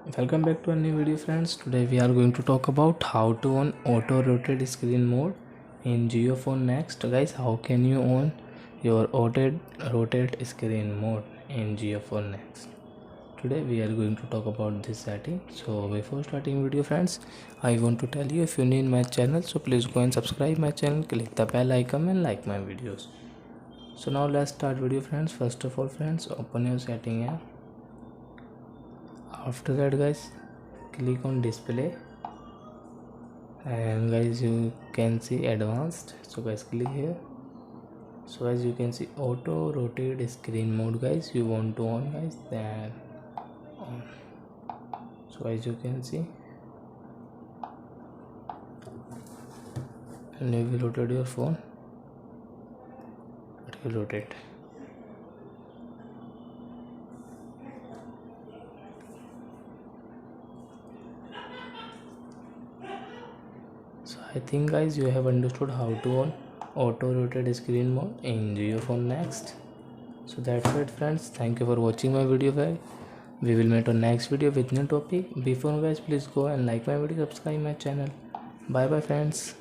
Welcome back to a new video, friends. Today we are going to talk about how to on auto rotate screen mode in JioPhone Next. Guys, how can you on your auto rotate screen mode in JioPhone Next? Today we are going to talk about this setting. So before starting video, friends, I want to tell you, if you new in my channel, so please go and subscribe my channel, click the bell icon and like my videos. So now let's start video, friends. First of all, friends, open your setting app. After that, guys, click on display, and guys you can see advanced. So guys, click here. So as you can see, auto rotate screen mode, guys, you want to on, guys, then on. So as you can see, and you will rotate your phone, it will rotate. So I think, guys, you have understood how to on auto rotate screen mode in JioPhone Next. So that's it, friends. Thank you for watching my video, guys. We will meet on next video with new topic. Before, guys, please go and like my video, subscribe my channel. Bye bye, friends.